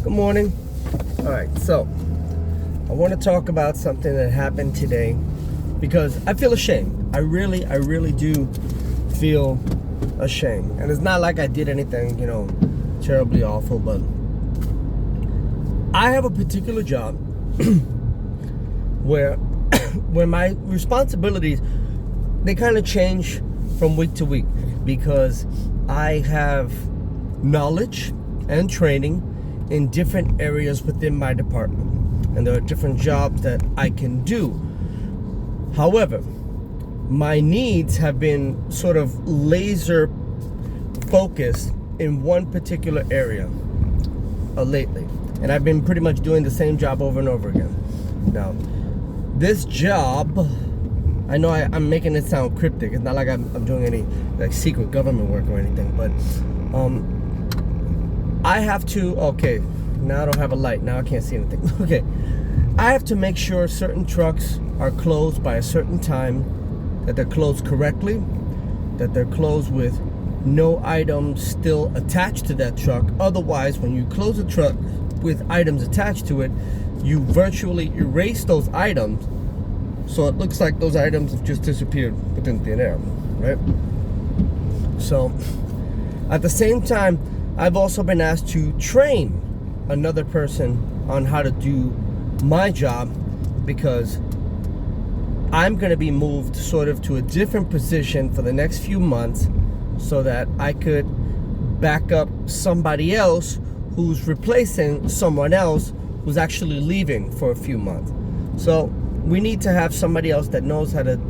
Good morning. All right, so I want to talk about something that happened today because I feel ashamed. I really do feel ashamed. And it's not like I did anything, terribly awful, but I have a particular job where my responsibilities, they kind of change from week to week because I have knowledge and training in different areas within my department, and there are different jobs that I can do. However, my needs have been sort of laser focused in one particular area lately, and I've been pretty much doing the same job over and over again. Now, this job, I know I'm making it sound cryptic. It's not like I'm doing any like secret government work or anything, but I have to, okay, now I don't have a light. Now I can't see anything. Okay, I have to make sure certain trucks are closed by a certain time, that they're closed correctly, that they're closed with no items still attached to that truck. Otherwise, when you close a truck with items attached to it, you virtually erase those items, so it looks like those items have just disappeared within thin air, right? So, at the same time, I've also been asked to train another person on how to do my job because I'm going to be moved sort of to a different position for the next few months so that I could back up somebody else who's replacing someone else who's actually leaving for a few months. So we need to have somebody else that knows how to,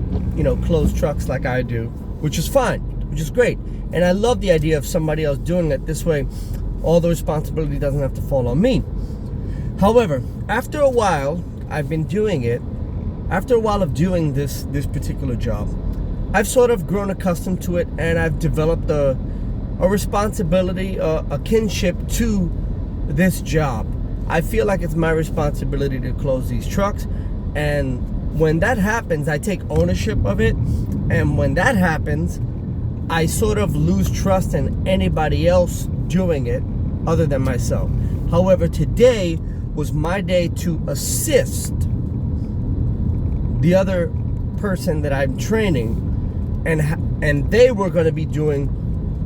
close trucks like I do, which is fine, which is great. And I love the idea of somebody else doing it. This way, all the responsibility doesn't have to fall on me. However, after a while, I've been doing it. After a while of doing this particular job, I've sort of grown accustomed to it, and I've developed a responsibility, a kinship to this job. I feel like it's my responsibility to close these trucks, and when that happens, I take ownership of it. And when that happens, I sort of lose trust in anybody else doing it other than myself. However, today was my day to assist the other person that I'm training, and they were going to be doing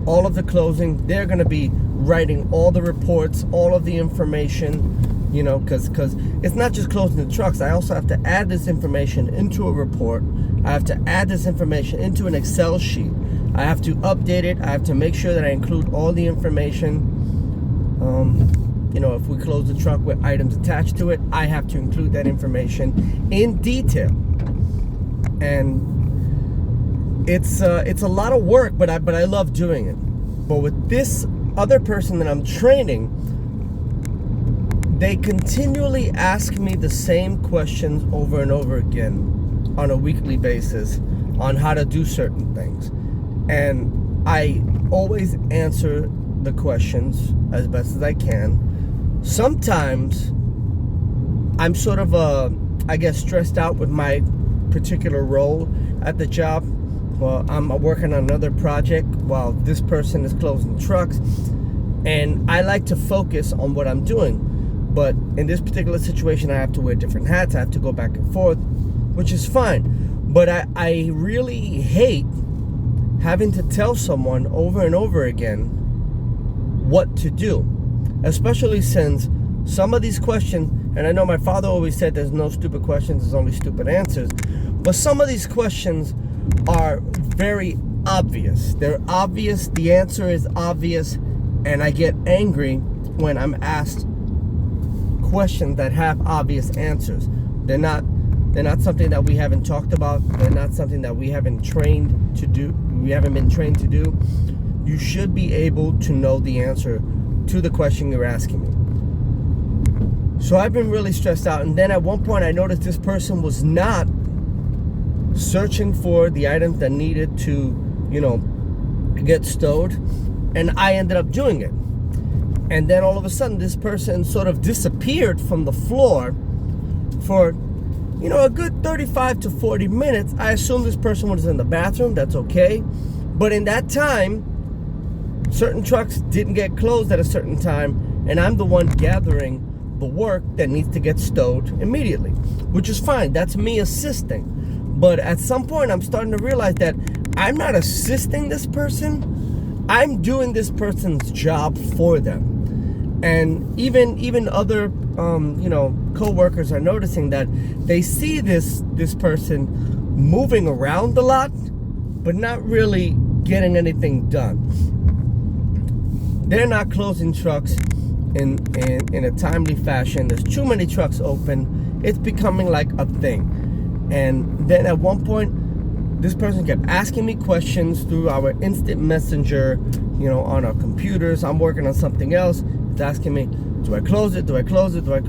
all of the closing. They're going to be writing all the reports, all of the information, because it's not just closing the trucks. I also have to add this information into a report. I have to add this information into an Excel sheet. I have to update it. I have to make sure that I include all the information. If we close the truck with items attached to it, I have to include that information in detail. And it's a lot of work, but I love doing it. But with this other person that I'm training, they continually ask me the same questions over and over again on a weekly basis on how to do certain things. And I always answer the questions as best as I can. Sometimes I'm sort of stressed out with my particular role at the job. Well, I'm working on another project while this person is closing trucks, and I like to focus on what I'm doing. But in this particular situation, I have to wear different hats. I have to go back and forth, which is fine. But I really hate having to tell someone over and over again what to do, especially since some of these questions, and I know my father always said there's no stupid questions, there's only stupid answers, but some of these questions are very obvious. They're obvious, the answer is obvious, and I get angry when I'm asked questions that have obvious answers. They're not something that we haven't talked about. They're not something that we haven't trained to do. We haven't been trained to do. You should be able to know the answer to the question you're asking me. So I've been really stressed out. And then at one point I noticed this person was not searching for the items that needed to, get stowed. And I ended up doing it. And then all of a sudden this person sort of disappeared from the floor for a good 35 to 40 minutes. I assume this person was in the bathroom. That's okay. But in that time, certain trucks didn't get closed at a certain time, and I'm the one gathering the work that needs to get stowed immediately, which is fine. That's me assisting. But at some point, I'm starting to realize that I'm not assisting this person. I'm doing this person's job for them. And even other co-workers are noticing that they see this person moving around a lot, but not really getting anything done. They're not closing trucks in a timely fashion. There's too many trucks open. It's becoming like a thing. And then at one point, this person kept asking me questions through our instant messenger, on our computers. I'm working on something else. It's asking me, do I close it? Do I close it? Do I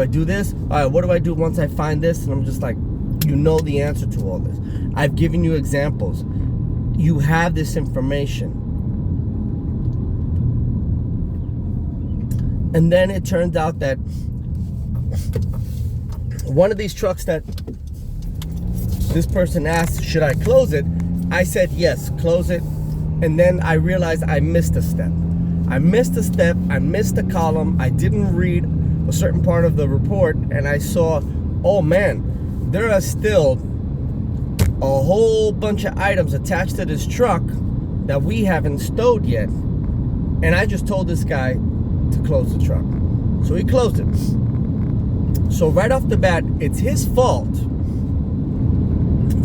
do this? All right, what do I do once I find this? And I'm just like, the answer to all this. I've given you examples. You have this information. And then it turns out that one of these trucks that this person asked, should I close it? I said, yes, close it. And then I realized I missed a step. I missed a column. I didn't read a certain part of the report, and I saw, oh man, there are still a whole bunch of items attached to this truck that we haven't stowed yet. And I just told this guy to close the truck. So he closed it. So right off the bat, it's his fault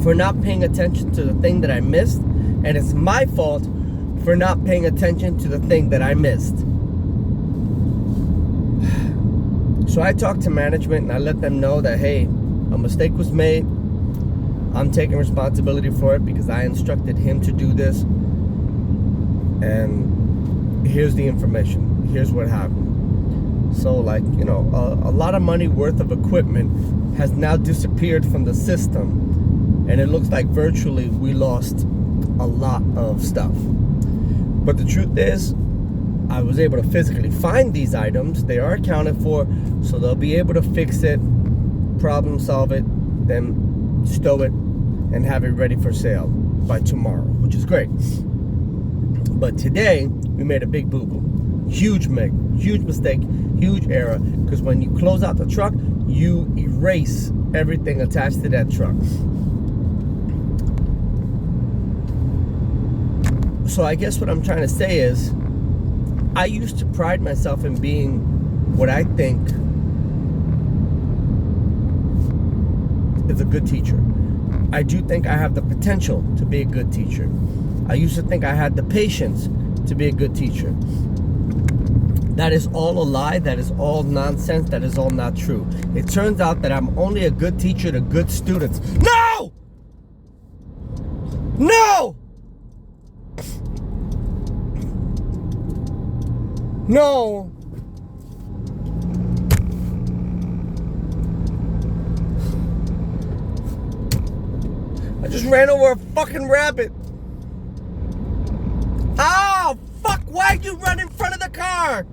for not paying attention to the thing that I missed, and it's my fault for not paying attention to the thing that I missed. So I talked to management and I let them know that, hey, a mistake was made. I'm taking responsibility for it because I instructed him to do this. And here's the information. Here's what happened. So a lot of money worth of equipment has now disappeared from the system. And it looks like virtually we lost a lot of stuff. But the truth is, I was able to physically find these items. They are accounted for, so they'll be able to fix it, problem solve it, then stow it, and have it ready for sale by tomorrow, which is great. But today, we made a big boo-boo. Huge mistake, huge error, because when you close out the truck, you erase everything attached to that truck. So I guess what I'm trying to say is, I used to pride myself in being what I think is a good teacher. I do think I have the potential to be a good teacher. I used to think I had the patience to be a good teacher. That is all a lie. That is all nonsense. That is all not true. It turns out that I'm only a good teacher to good students. No! No! No! I just ran over a fucking rabbit. Oh, fuck, why'd you run in front of the car?